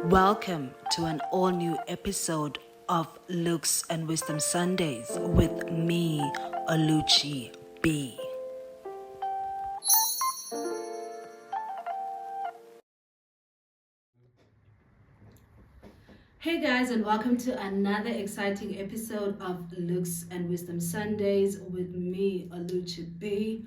Welcome to an all-new episode of Looks and Wisdom Sundays with me, Oluchi B. Hey guys, and welcome to another exciting episode of Looks and Wisdom Sundays with me, Oluchi B.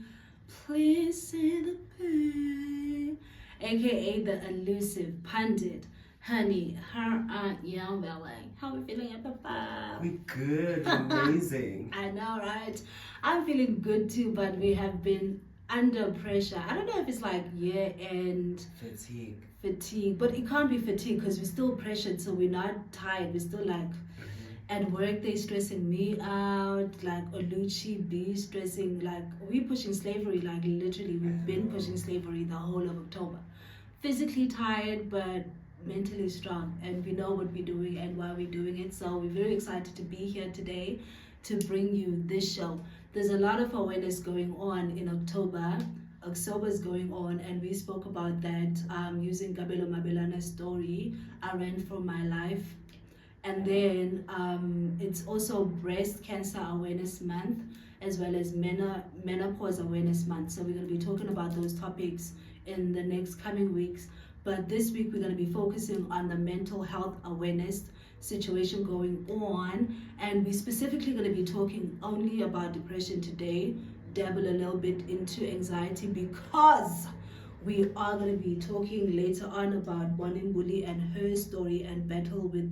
Please say the pain, aka the elusive pundit. Honey, how are you feeling? How are we feeling at Papa? We're good, amazing. I know, right? I'm feeling good too, but we have been under pressure. I don't know if it's like year-end fatigue, but it can't be fatigue because we're still pressured, so we're not tired. We're still like at work, they stressing me out, like Oluchi B stressing, like we pushing slavery, like literally we've been pushing slavery the whole of October. Physically tired, but mentally strong, and we know what we're doing and why we're doing it. So we're very excited to be here today to bring you this show. There's a lot of awareness going on in October. October is going on, and we spoke about that using Gabelo Mabelana's story, I Ran For My Life. And then it's also Breast Cancer Awareness Month, as well as Menopause Awareness Month. So we're going to be talking about those topics in the next coming weeks. But this week we're going to be focusing on the mental health awareness situation going on. And we're specifically going to be talking only about depression today, dabble a little bit into anxiety, because we are going to be talking later on about Bonnie Mbuli and her story and battle with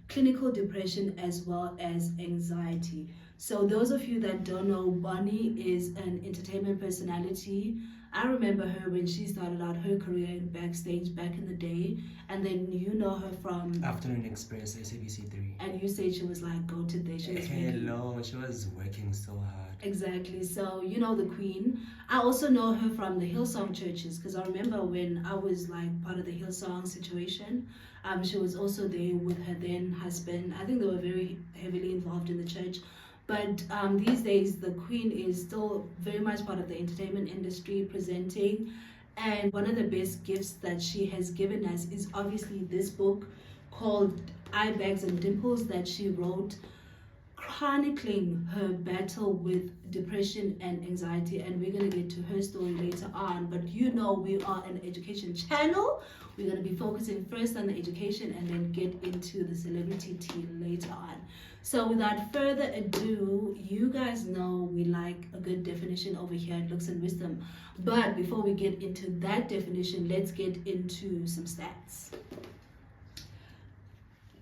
clinical depression as well as anxiety. So those of you that don't know, Bonnie is an entertainment personality. I remember her when she started out her career in backstage back in the day, and then you know her from Afternoon Express, SABC3. And you said she was like go to there. She was working so hard. Exactly. So you know the Queen. I also know her from the Hillsong churches, because I remember when I was like part of the Hillsong situation. She was also there with her then husband. I think they were very heavily involved in the church. But these days, the Queen is still very much part of the entertainment industry, presenting. And one of the best gifts that she has given us is obviously this book called Eyebags and Dimples that she wrote, chronicling her battle with depression and anxiety. And we're going to get to her story later on. But you know, we are an education channel. We're going to be focusing first on the education and then get into the celebrity tea later on. So without further ado, you guys know we like a good definition over here at Looks and Wisdom. But before we get into that definition, let's get into some stats.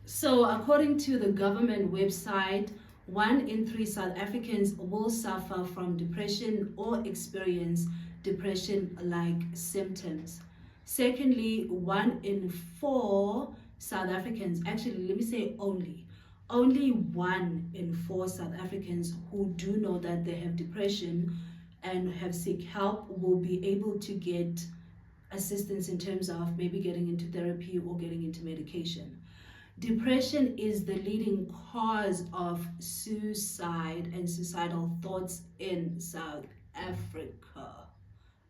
So according to the government website, 1 in 3 South Africans will suffer from depression or experience depression-like symptoms. Secondly, 1 in 4 South Africans, actually let me say only 1 in 4 South Africans who do know that they have depression and have seek help will be able to get assistance in terms of maybe getting into therapy or getting into medication. Depression is the leading cause of suicide and suicidal thoughts in South Africa.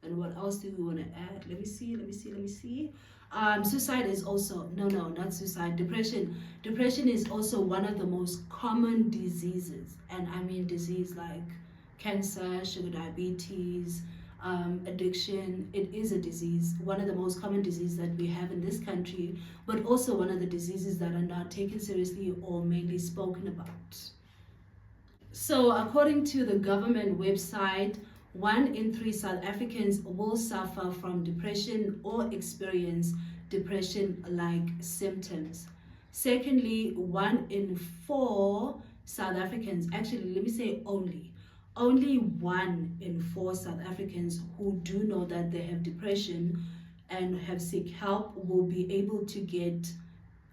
And what else do we want to add? Let me see. Suicide is also, not suicide. Depression is also one of the most common diseases. And I mean disease like cancer, sugar diabetes, addiction. It is a disease, one of the most common diseases that we have in this country, but also one of the diseases that are not taken seriously or mainly spoken about. So according to the government website, 1 in 3 South Africans will suffer from depression or experience depression-like symptoms. Secondly, 1 in 4 South Africans, actually let me say only 1 in 4 South Africans who do know that they have depression and have seek help will be able to get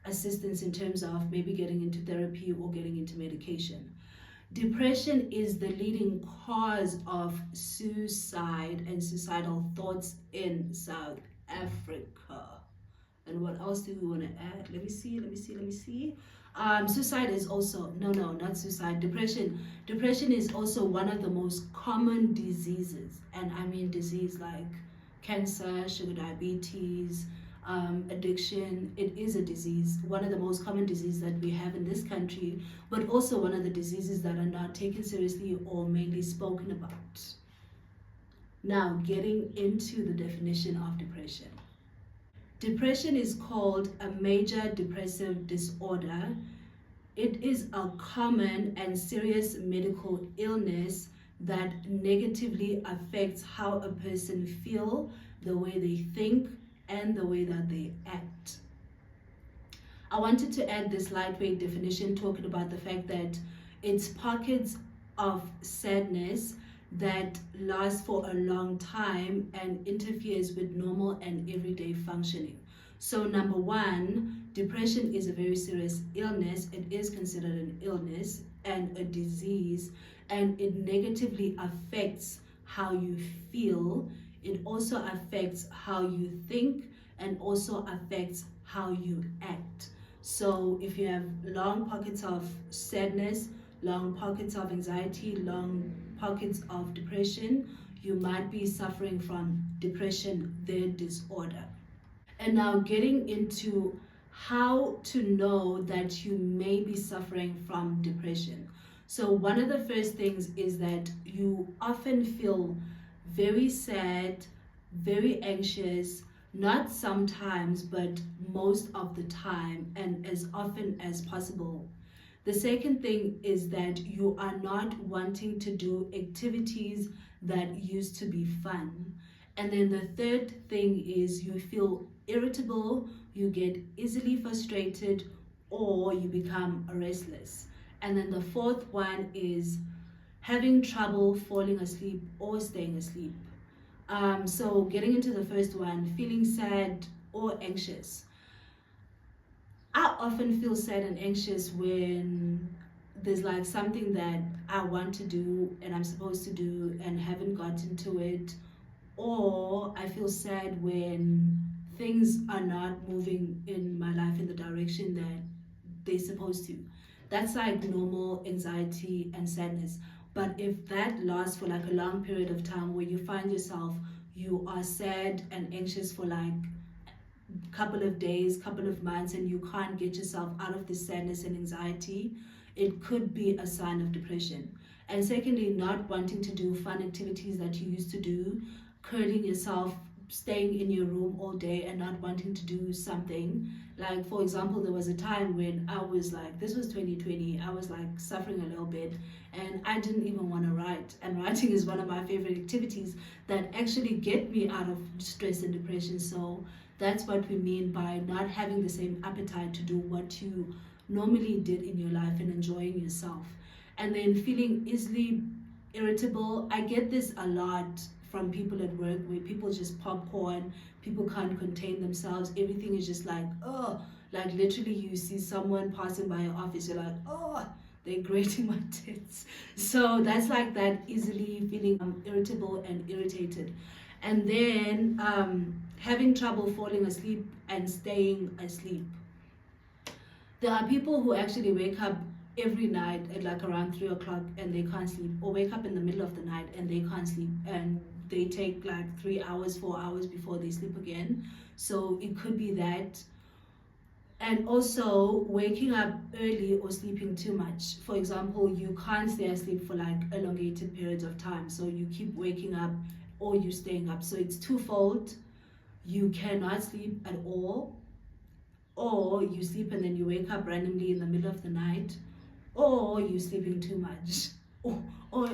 assistance in terms of maybe getting into therapy or getting into medication. Depression is the leading cause of suicide and suicidal thoughts in South Africa. And what else do we want to add? Let me see. Suicide is also, not suicide. Depression is also one of the most common diseases. And I mean disease like cancer, sugar diabetes, addiction. It is a disease, one of the most common diseases that we have in this country, but also one of the diseases that are not taken seriously or mainly spoken about. Now, getting into the definition of depression. Depression is called a major depressive disorder. It is a common and serious medical illness that negatively affects how a person feels, the way they think, and the way that they act. I wanted to add this lightweight definition talking about the fact that it's pockets of sadness that last for a long time and interferes with normal and everyday functioning. So number one, depression is a very serious illness. It is considered an illness and a disease, and it negatively affects how you feel. It also affects how you think and also affects how you act. So if you have long pockets of sadness, long pockets of anxiety, long pockets of depression, you might be suffering from depression, the disorder. And now getting into how to know that you may be suffering from depression. So one of the first things is that you often feel very sad, very anxious, not sometimes, but most of the time and as often as possible. The second thing is that you are not wanting to do activities that used to be fun. And then the third thing is you feel irritable, you get easily frustrated, or you become restless. And then the fourth one is having trouble falling asleep or staying asleep. So getting into the first one, feeling sad or anxious. I often feel sad and anxious when there's like something that I want to do and I'm supposed to do and haven't gotten to it, or I feel sad when things are not moving in my life in the direction that they're supposed to. That's like normal anxiety and sadness. But if that lasts for like a long period of time where you find yourself, you are sad and anxious for like a couple of days, couple of months, and you can't get yourself out of the sadness and anxiety, it could be a sign of depression. And secondly, not wanting to do fun activities that you used to do, curling yourself, staying in your room all day and not wanting to do something. Like for example, there was a time when I was like, this was 2020, I was like suffering a little bit and I didn't even want to write, and writing is one of my favorite activities that actually get me out of stress and depression. So that's what we mean by not having the same appetite to do what you normally did in your life and enjoying yourself. And then feeling easily irritable. I get this a lot from people at work where people just popcorn, people can't contain themselves, everything is just like, oh, like literally you see someone passing by your office, you're like, oh, they're grating my tits. So that's like that easily feeling irritable and irritated. And then having trouble falling asleep and staying asleep. There are people who actually wake up every night at like around 3 o'clock and they can't sleep, or wake up in the middle of the night and they can't sleep, and they take like 3 hours, 4 hours before they sleep again. So it could be that. And also waking up early or sleeping too much. For example, you can't stay asleep for like elongated periods of time, so you keep waking up or you staying up. So it's twofold. You cannot sleep at all, or you sleep and then you wake up randomly in the middle of the night, or you're sleeping too much, or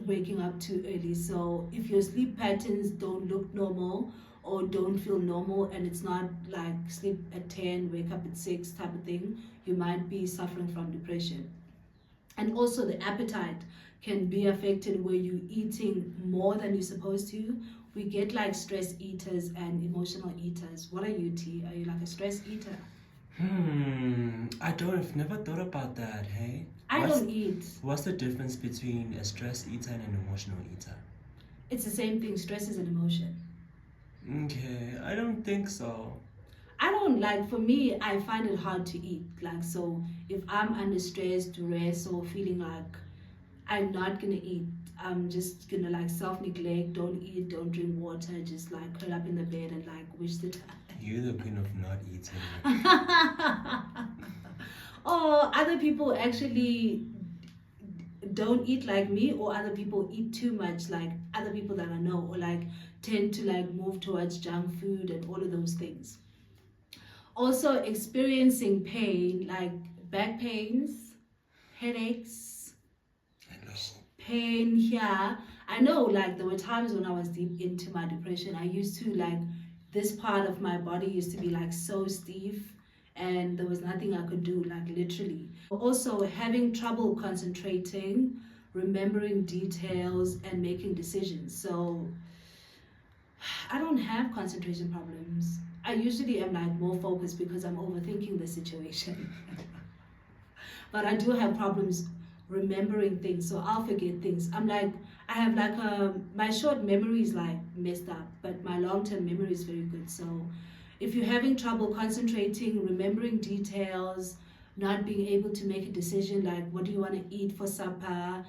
waking up too early. So if your sleep patterns don't look normal or don't feel normal, and it's not like sleep at 10, wake up at 6 type of thing, you might be suffering from depression. And also the appetite can be affected where you're eating more than you're supposed to. We get like stress eaters and emotional eaters. What are you, T? Are you like a stress eater? I've never thought about that, hey? I don't eat. What's the difference between a stress eater and an emotional eater? It's the same thing. Stress is an emotion. Okay, I don't think so. I don't like, for me, I find it hard to eat. Like, so if I'm under stress, duress, or feeling like I'm not gonna eat, I'm just gonna like self-neglect, don't eat, don't drink water, just like curl up in the bed and like wish the time. You're the queen of not eating. Or other people actually don't eat like me, or other people eat too much like other people that I know, or like tend to like move towards junk food and all of those things. Also experiencing pain like back pains, headaches, pain here. I know like there were times when I was deep into my depression, I used to like, this part of my body used to be like so stiff and there was nothing I could do, like literally. Also having trouble concentrating, remembering details and making decisions. So I don't have concentration problems. I usually am like more focused because I'm overthinking the situation. But I do have problems remembering things, so I'll forget things. I'm like, I have like my short memory is like messed up, but my long-term memory is very good. So if you're having trouble concentrating, remembering details, not being able to make a decision like what do you want to eat for supper,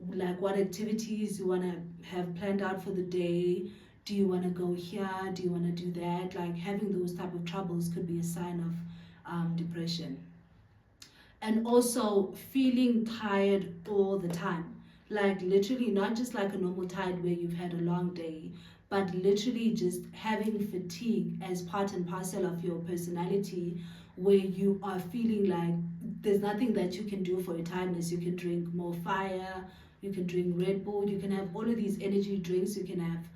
like what activities you want to have planned out for the day, do you want to go here, do you want to do that, like having those type of troubles could be a sign of depression. And also feeling tired all the time, like literally not just like a normal tired where you've had a long day, but literally just having fatigue as part and parcel of your personality, where you are feeling like there's nothing that you can do for your tiredness. You can drink more fire, you can drink Red Bull, you can have all of these energy drinks, you can have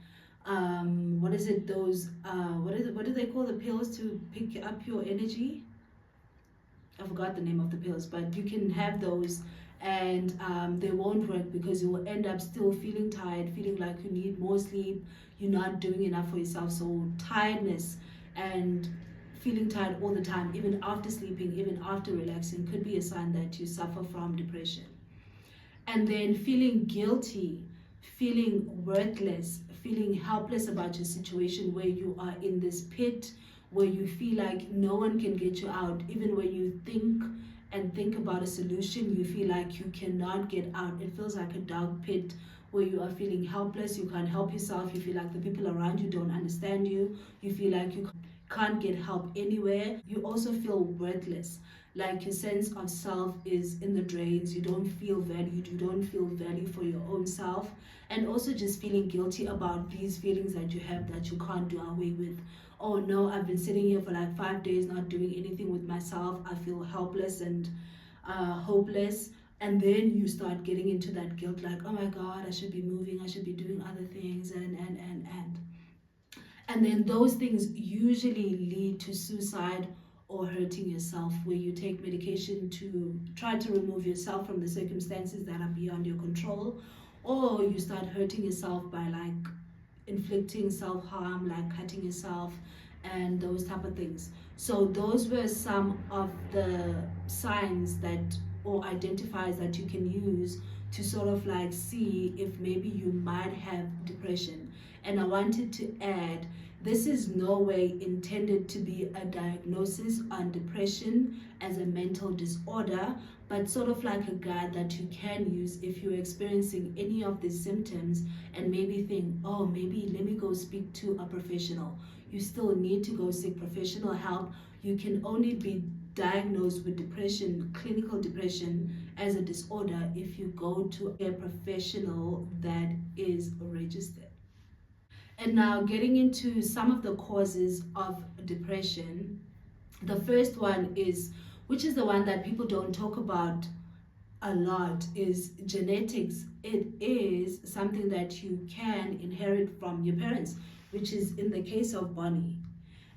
what is it, those what do they call the pills to pick up your energy? I forgot the name of the pills, but you can have those and they won't work because you will end up still feeling tired, feeling like you need more sleep, you're not doing enough for yourself. So tiredness and feeling tired all the time, even after sleeping, even after relaxing, could be a sign that you suffer from depression. And then feeling guilty, feeling worthless, feeling helpless about your situation, where you are in this pit where you feel like no one can get you out. Even when you think about a solution, you feel like you cannot get out. It feels like a dark pit where you are feeling helpless, you can't help yourself, you feel like the people around you don't understand you, you feel like you can't get help anywhere. You also feel worthless, like your sense of self is in the drains, you don't feel valued, you don't feel value for your own self, and also just feeling guilty about these feelings that you have that you can't do away with. Oh no, I've been sitting here for like 5 days not doing anything with myself, I feel helpless and hopeless. And then you start getting into that guilt, like, oh my god, I should be moving, I should be doing other things, and then those things usually lead to suicide or hurting yourself, where you take medication to try to remove yourself from the circumstances that are beyond your control, or you start hurting yourself by like inflicting self-harm, like cutting yourself and those type of things. So those were some of the signs that, or identifiers that you can use to sort of like see if maybe you might have depression. And I wanted to add, this is no way intended to be a diagnosis on depression as a mental disorder, but sort of like a guide that you can use if you're experiencing any of these symptoms and maybe think, oh, maybe let me go speak to a professional. You still need to go seek professional help. You can only be diagnosed with depression, clinical depression, as a disorder if you go to a professional that is registered. And now getting into some of the causes of depression, the first one is, which is the one that people don't talk about a lot, is genetics. It is something that you can inherit from your parents, which is in the case of Bonnie.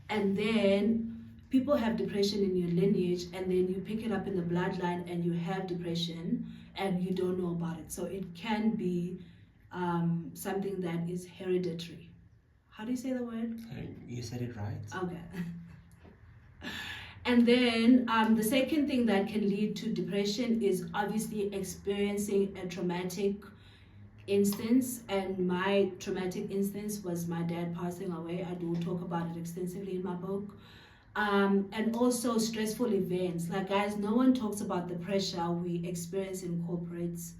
And then people have depression in your lineage, and then you pick it up in the bloodline and you have depression and you don't know about it. So it can be something that is hereditary. How do you say the word? You said it right. Okay. And then the second thing that can lead to depression is obviously experiencing a traumatic instance. And my traumatic instance was my dad passing away. I do talk about it extensively in my book. And also stressful events. Like, guys, no one talks about the pressure we experience in corporates.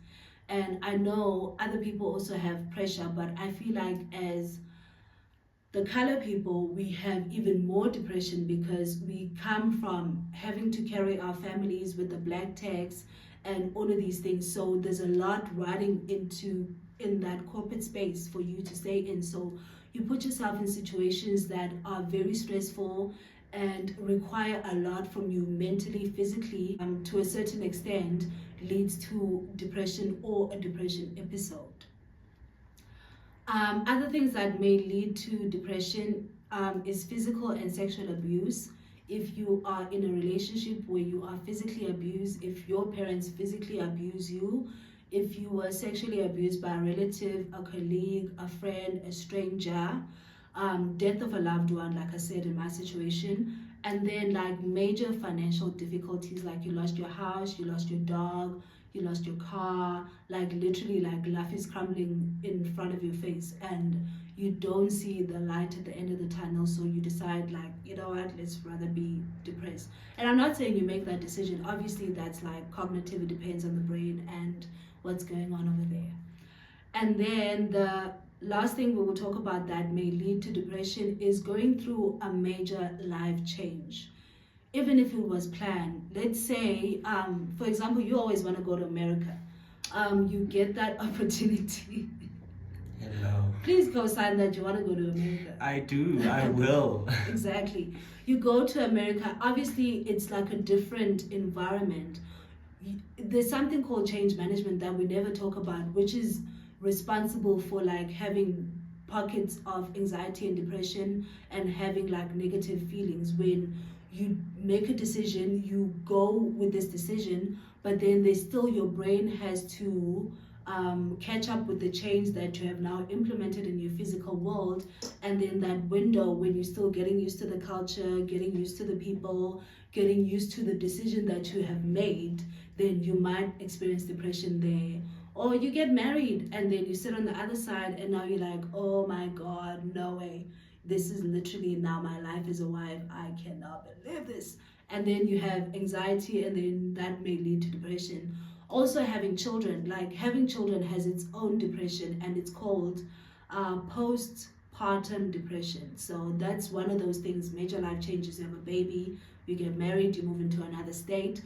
And I know other people also have pressure, but I feel like as the color people, we have even more depression because we come from having to carry our families with the black tax and all of these things. So there's a lot riding into in that corporate space for you to stay in. So you put yourself in situations that are very stressful and require a lot from you mentally, physically, to a certain extent, leads to depression or a depression episode. Other things that may lead to depression is physical and sexual abuse. If you are in a relationship where you are physically abused, if your parents physically abuse you, if you were sexually abused by a relative, a colleague, a friend, a stranger, death of a loved one, like I said in my situation, and then like major financial difficulties, like you lost your house, you lost your dog, you lost your car, like literally like life is crumbling in front of your face and you don't see the light at the end of the tunnel, so you decide like, you know what, let's rather be depressed. And I'm not saying you make that decision, obviously that's like cognitive, it depends on the brain and what's going on over there. And then the last thing we will talk about that may lead to depression is going through a major life change. Even if it was planned, let's say, for example, you always want to go to America. You get that opportunity. Hello. Please co-sign that you want to go to America. I do, I will. Exactly. You go to America, obviously it's like a different environment. There's something called change management that we never talk about, which is responsible for like having pockets of anxiety and depression and having like negative feelings. When you make a decision, you go with this decision, but then there's still your brain has to catch up with the change that you have now implemented in your physical world. And then that window when you're still getting used to the culture, getting used to the people, getting used to the decision that you have made, then you might experience depression there. Or you get married and then you sit on the other side and now you're like, oh my God, no way. This is literally now my life as a wife. I cannot believe this. And then you have anxiety and then that may lead to depression. Also having children, like having children has its own depression and it's called postpartum depression. So that's one of those things, major life changes. You have a baby, you get married, you move into another state.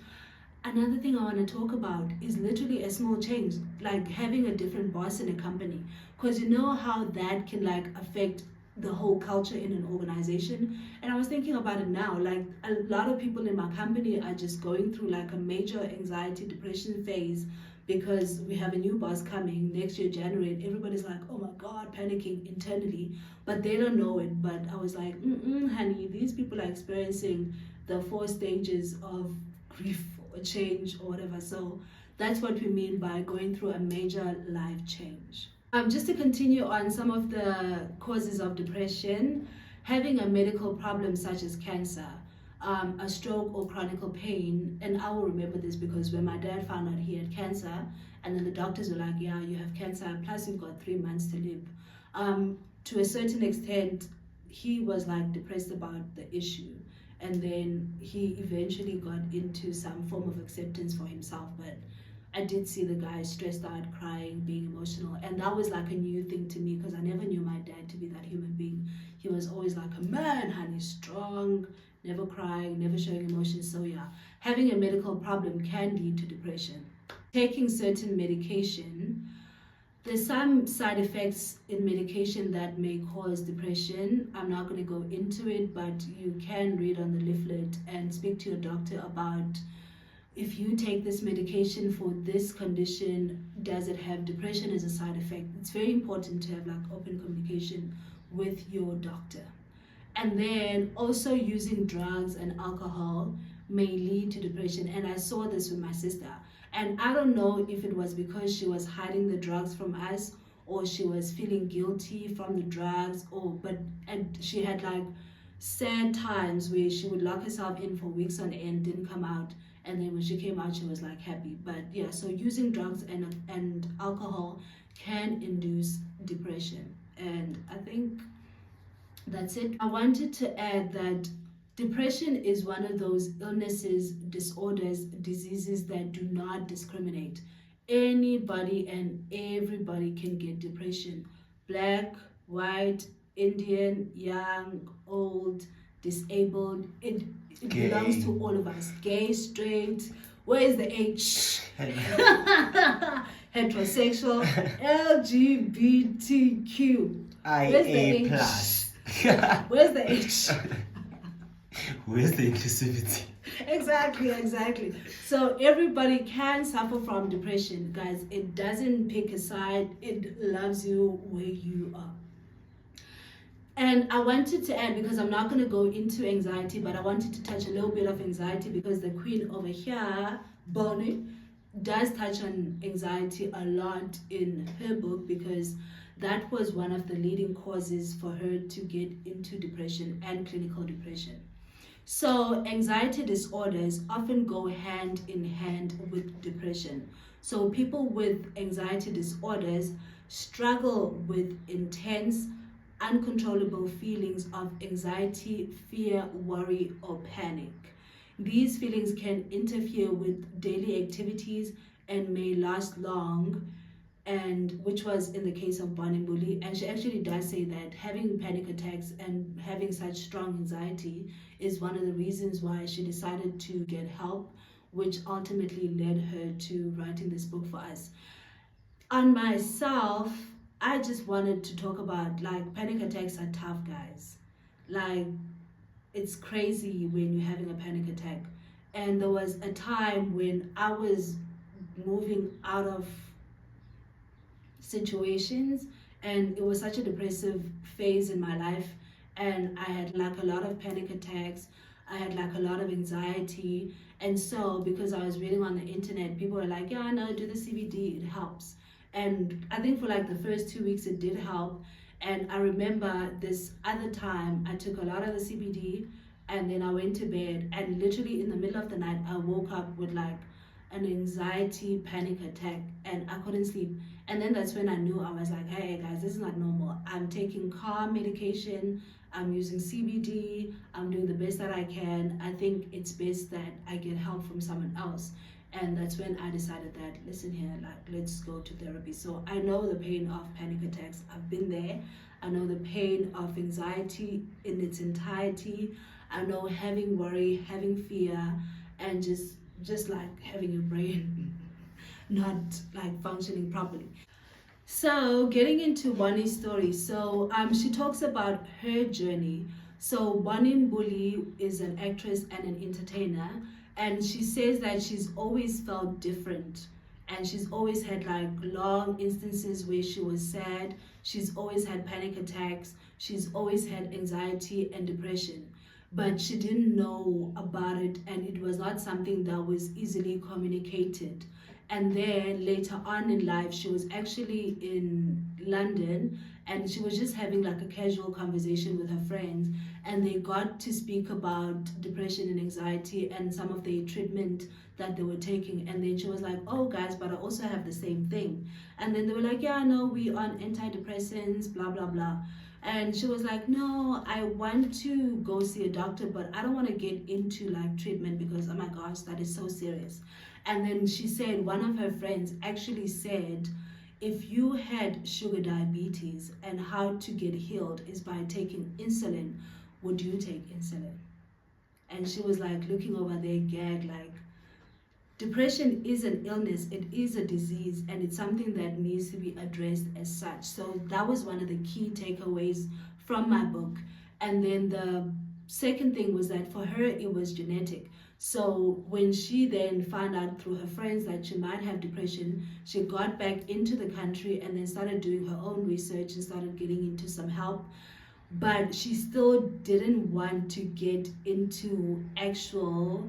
Another thing I want to talk about is literally a small change, like having a different boss in a company. Because you know how that can like affect the whole culture in an organization. And I was thinking about it now, like a lot of people in my company are just going through like a major anxiety, depression phase because we have a new boss coming next year, January, and everybody's like, oh my God, panicking internally, but they don't know it. But I was like, honey, these people are experiencing the 4 stages of grief or change or whatever. So that's what we mean by going through a major life change. Just to continue on some of the causes of depression, having a medical problem such as cancer, a stroke or chronic pain. And I will remember this because when my dad found out he had cancer and then the doctors were like, yeah, you have cancer, plus you've got 3 months to live. To a certain extent, he was like depressed about the issue. And then he eventually got into some form of acceptance for himself. But I did see the guy stressed out, crying, being emotional. And that was like a new thing to me because I never knew my dad to be that human being. He was always like a man, honey, strong, never crying, never showing emotions. So yeah, having a medical problem can lead to depression. Taking certain medication, there's some side effects in medication that may cause depression. I'm not going to go into it, but you can read on the leaflet and speak to your doctor about if you take this medication for this condition, does it have depression as a side effect? It's very important to have like open communication with your doctor. And then also using drugs and alcohol may lead to depression. And I saw this with my sister. And I don't know if it was because she was hiding the drugs from us or she was feeling guilty from the drugs and she had like sad times where she would lock herself in for weeks on end, didn't come out, and then when she came out she was like happy. But yeah, so using drugs and alcohol can induce depression. And I think that's it. I wanted to add that depression is one of those illnesses, disorders, diseases that do not discriminate. Anybody and everybody can get depression. Black, white, Indian, young, old, disabled. It belongs to all of us. Gay, straight. Where is the H? Heterosexual, LGBTQ. Where's the IA+. Where's the H? Where's the inclusivity? Exactly. So everybody can suffer from depression, guys. It doesn't pick a side. It loves you where you are. And I wanted to add, because I'm not going to go into anxiety, but I wanted to touch a little bit of anxiety because the queen over here, Bonnie, does touch on anxiety a lot in her book, because that was one of the leading causes for her to get into depression and clinical depression. So anxiety disorders often go hand in hand with depression. So people with anxiety disorders struggle with intense, uncontrollable feelings of anxiety, fear, worry, or panic. These feelings can interfere with daily activities and may last long, and which was in the case of Bonnie Mbuli. And she actually does say that having panic attacks and having such strong anxiety is one of the reasons why she decided to get help, which ultimately led her to writing this book for us. On myself, I just wanted to talk about, like, panic attacks are tough, guys. Like, it's crazy when you're having a panic attack. And there was a time when I was moving out of situations, and it was such a depressive phase in my life, and I had like a lot of panic attacks. I had like a lot of anxiety. And so because I was reading on the internet, people were like, yeah, no, do the CBD, it helps. And I think for like the first 2 weeks it did help. And I remember this other time I took a lot of the CBD, and then I went to bed, and literally in the middle of the night I woke up with like an anxiety panic attack, and I couldn't sleep. And then that's when I knew. I was like, hey guys, this is not normal. I'm taking calm medication, I'm using CBD, I'm doing the best that I can. I think it's best that I get help from someone else. And that's when I decided that, listen here, like, let's go to therapy. So I know the pain of panic attacks. I've been there. I know the pain of anxiety in its entirety. I know having worry, having fear, and just like having your brain not like functioning properly. So getting into Bonnie's story, so she talks about her journey. So Bonnie Mbuli is an actress and an entertainer, and she says that she's always felt different, and she's always had like long instances where she was sad. She's always had panic attacks. She's always had anxiety and depression, but she didn't know about it, and it was not something that was easily communicated. And then later on in life, she was actually in London, and she was just having like a casual conversation with her friends, and they got to speak about depression and anxiety and some of the treatment that they were taking. And then she was like, oh guys, but I also have the same thing. And then they were like, yeah, no, we on antidepressants, blah blah blah. And she was like, no, I want to go see a doctor, but I don't want to get into like treatment because, oh my gosh, that is so serious. And then she said one of her friends actually said, if you had sugar diabetes and how to get healed is by taking insulin, would you take insulin? And she was like looking over there, gag, like, depression is an illness, it is a disease, and it's something that needs to be addressed as such. So that was one of the key takeaways from my book. And then the second thing was that for her, it was genetic. So when she then found out through her friends that she might have depression, she got back into the country and then started doing her own research and started getting into some help. But she still didn't want to get into actual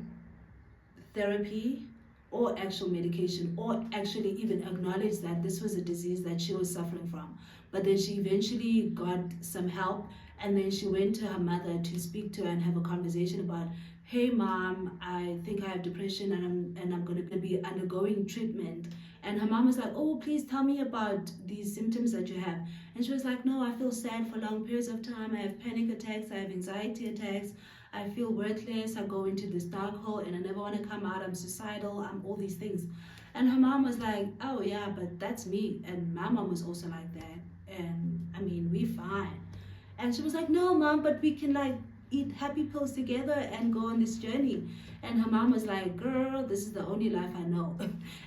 therapy or actual medication, or actually even acknowledge that this was a disease that she was suffering from. But then she eventually got some help, and then she went to her mother to speak to her and have a conversation about, hey mom, I think I have depression, and I'm going to be undergoing treatment. And her mom was like, oh, please tell me about these symptoms that you have. And she was like, no, I feel sad for long periods of time. I have panic attacks, I have anxiety attacks, I feel worthless, I go into this dark hole and I never want to come out, I'm suicidal, I'm all these things. And her mom was like, oh yeah, but that's me. And my mom was also like that. And I mean, we fine. And she was like, no, mom, but we can like eat happy pills together and go on this journey. And her mom was like, girl, this is the only life I know.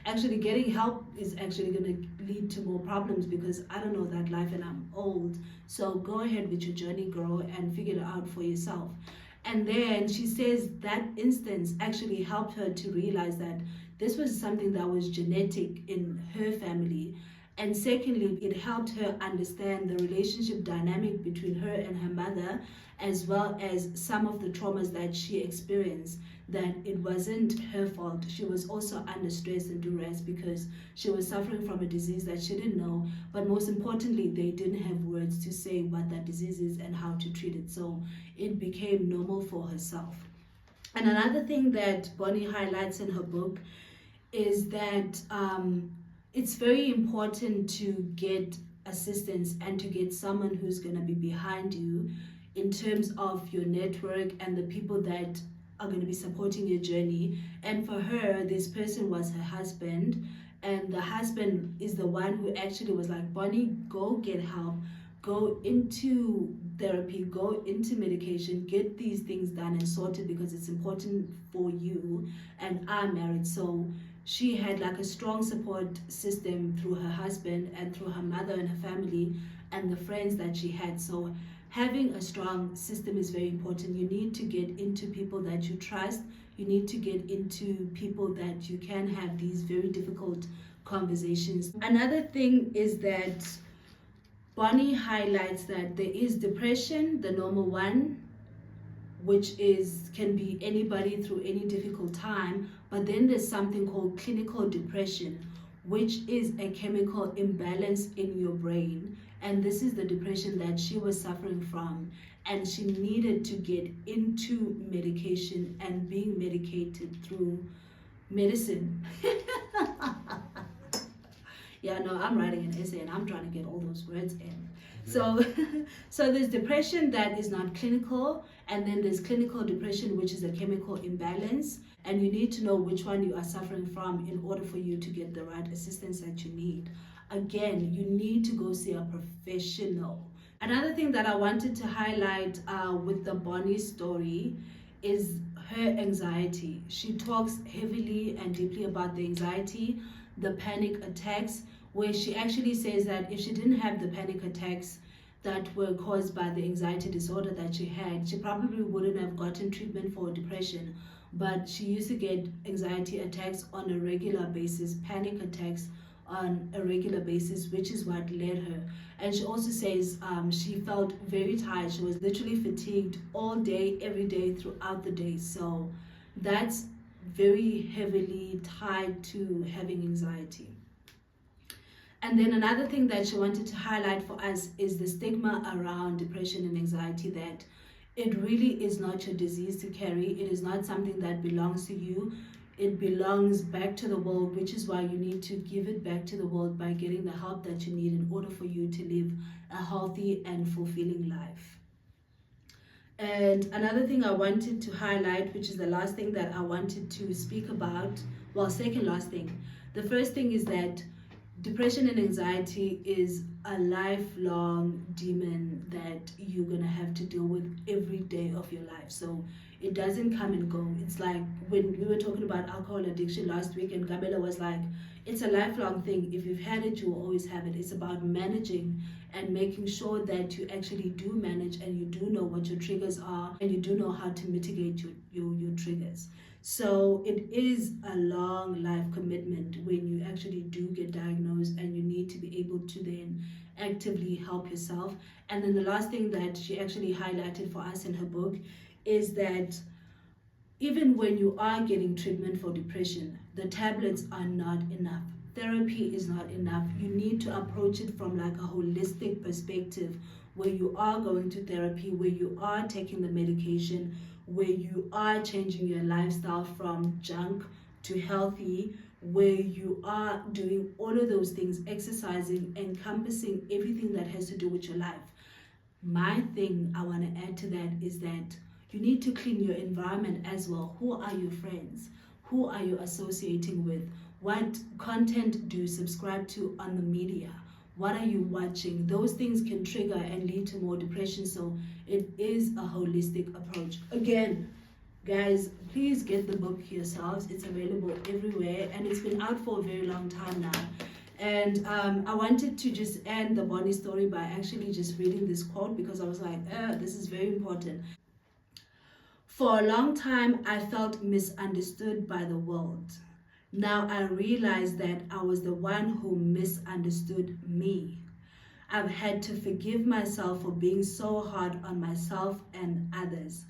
Actually, getting help is actually going to lead to more problems because I don't know that life and I'm old. So go ahead with your journey, girl, and figure it out for yourself. And then she says that instance actually helped her to realize that this was something that was genetic in her family. And secondly, it helped her understand the relationship dynamic between her and her mother, as well as some of the traumas that she experienced, that it wasn't her fault. She was also under stress and duress because she was suffering from a disease that she didn't know, but most importantly, they didn't have words to say what that disease is and how to treat it. So it became normal for herself. And another thing that Bonnie highlights in her book is that it's very important to get assistance and to get someone who's going to be behind you in terms of your network and the people that are going to be supporting your journey. And for her, this person was her husband, and the husband is the one who actually was like, Bonnie, go get help, go into therapy, go into medication, get these things done and sorted because it's important for you, and I'm married. So she had like a strong support system through her husband and through her mother and her family and the friends that she had. So having a strong system is very important. You need to get into people that you trust. You need to get into people that you can have these very difficult conversations. Another thing is that Bonnie highlights that there is depression, the normal one, which can be anybody through any difficult time, but then there's something called clinical depression, which is a chemical imbalance in your brain, and this is the depression that she was suffering from, and she needed to get into medication and being medicated through medicine. Yeah, no, I'm writing an essay and I'm trying to get all those words in. So there's depression that is not clinical, and then there's clinical depression, which is a chemical imbalance, and you need to know which one you are suffering from in order for you to get the right assistance that you need. Again, you need to go see a professional. Another thing that I wanted to highlight with the Bonnie story is her anxiety. She talks heavily and deeply about the anxiety, the panic attacks, where she actually says that if she didn't have the panic attacks that were caused by the anxiety disorder that she had, she probably wouldn't have gotten treatment for depression. But she used to get anxiety attacks on a regular basis, panic attacks on a regular basis, which is what led her. And she also says she felt very tired. She was literally fatigued all day, every day, throughout the day. So that's very heavily tied to having anxiety. And then another thing that she wanted to highlight for us is the stigma around depression and anxiety, that it really is not your disease to carry. It is not something that belongs to you. It belongs back to the world, which is why you need to give it back to the world by getting the help that you need in order for you to live a healthy and fulfilling life. And another thing I wanted to highlight, which is the last thing that I wanted to speak about, well, second last thing. The first thing is that depression and anxiety is a lifelong demon that you're going to have to deal with every day of your life. So it doesn't come and go. It's like when we were talking about alcohol addiction last week, and Gabela was like, it's a lifelong thing. If you've had it, you will always have it. It's about managing and making sure that you actually do manage and you do know what your triggers are and you do know how to mitigate your triggers. So it is a long life commitment when you actually do get diagnosed, and you need to be able to then actively help yourself. And then the last thing that she actually highlighted for us in her book is that even when you are getting treatment for depression, the tablets are not enough. Therapy is not enough. You need to approach it from like a holistic perspective, where you are going to therapy, where you are taking the medication, where you are changing your lifestyle from junk to healthy, where you are doing all of those things, exercising, encompassing everything that has to do with your life. My thing I want to add to that is that you need to clean your environment as well. Who are your friends? Who are you associating with? What content do you subscribe to on the media? What are you watching? Those things can trigger and lead to more depression. So it is a holistic approach. Again, guys, please get the book yourselves. It's available everywhere and it's been out for a very long time now. And I wanted to just end the Bonnie story by actually just reading this quote, because I was like, this is very important. For a long time, I felt misunderstood by the world. Now I realize that I was the one who misunderstood me. I've had to forgive myself for being so hard on myself and others.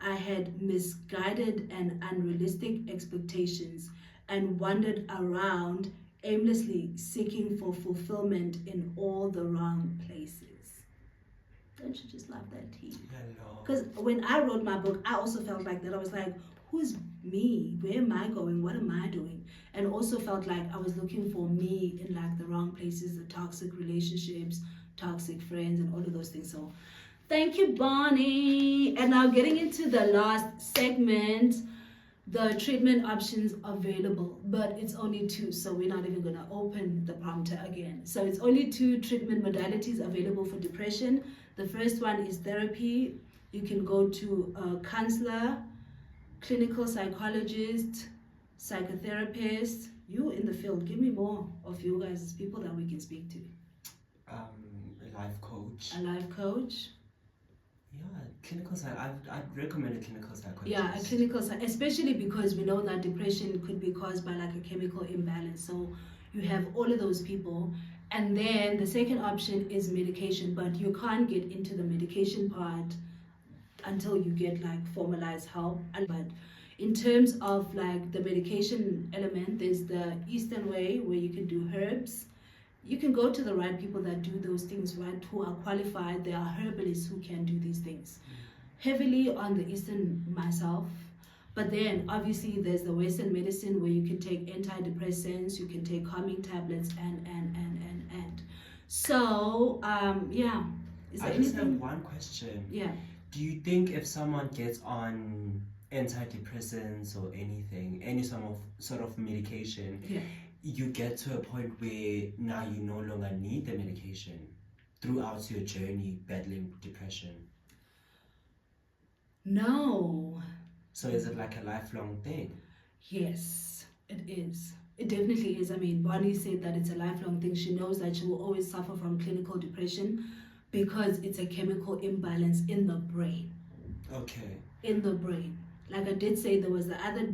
I had misguided and unrealistic expectations and wandered around aimlessly seeking for fulfillment in all the wrong places. Don't you just love that tea? Because when I wrote my book, I also felt like that. I was like, who's me? Where am I going? What am I doing? And also felt like I was looking for me in like the wrong places, the toxic relationships, toxic friends, and all of those things. So thank you, Bonnie. And now getting into the last segment, the treatment options available, but it's only 2, so we're not even going to open the prompter again. So it's only 2 treatment modalities available for depression. The first one is therapy. You can go to a counselor, clinical psychologist, psychotherapist. You in the field, give me more of you guys as people that we can speak to. A life coach. A life coach. Yeah, clinical psych. I'd recommend a clinical psychologist. Yeah, a clinical, especially because we know that depression could be caused by like a chemical imbalance. So you have all of those people. And then the second option is medication, but you can't get into the medication part until you get like formalized help. But in terms of like the medication element, there's the Eastern way where you can do herbs. You can go to the right people that do those things, right, who are qualified. There are herbalists who can do these things. Heavily on the Eastern myself. But then obviously there's the Western medicine where you can take antidepressants, you can take calming tablets, and. So, yeah. Is there I just anything? have one question. Yeah. Do you think if someone gets on antidepressants or anything, any sort of medication, Yeah. you get to a point where now you no longer need the medication throughout your journey battling depression? No. So is it like a lifelong thing? Yes, it is. It definitely is. I mean, Bonnie said that it's a lifelong thing. She knows that she will always suffer from clinical depression because it's a chemical imbalance in the brain. Okay. In the brain. Like I did say, there was the other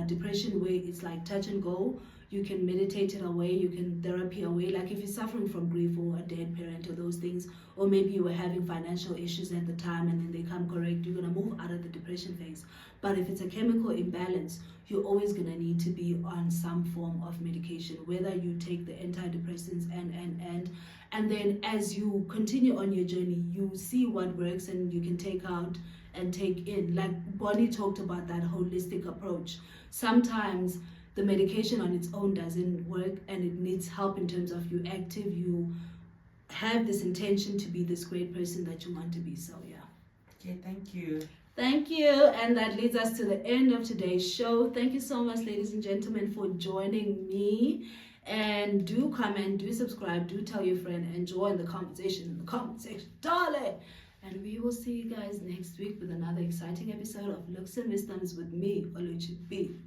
depression where it's like touch and go. You can meditate it away, you can therapy away. Like if you're suffering from grief or a dead parent or those things, or maybe you were having financial issues at the time and then they come correct, you're going to move out of the depression phase. But if it's a chemical imbalance, you're always going to need to be on some form of medication, whether you take the antidepressants and then as you continue on your journey, you see what works and you can take out and take in. Like Bonnie talked about that holistic approach. Sometimes the medication on its own doesn't work and it needs help in terms of you active, you have this intention to be this great person that you want to be. So yeah. Okay, thank you. Thank you. And that leads us to the end of today's show. Thank you so much, ladies and gentlemen, for joining me. And do comment, do subscribe, do tell your friend, and join the conversation in the comment section, darling. And we will see you guys next week with another exciting episode of Looks and Wisdoms with me, Oluchi B.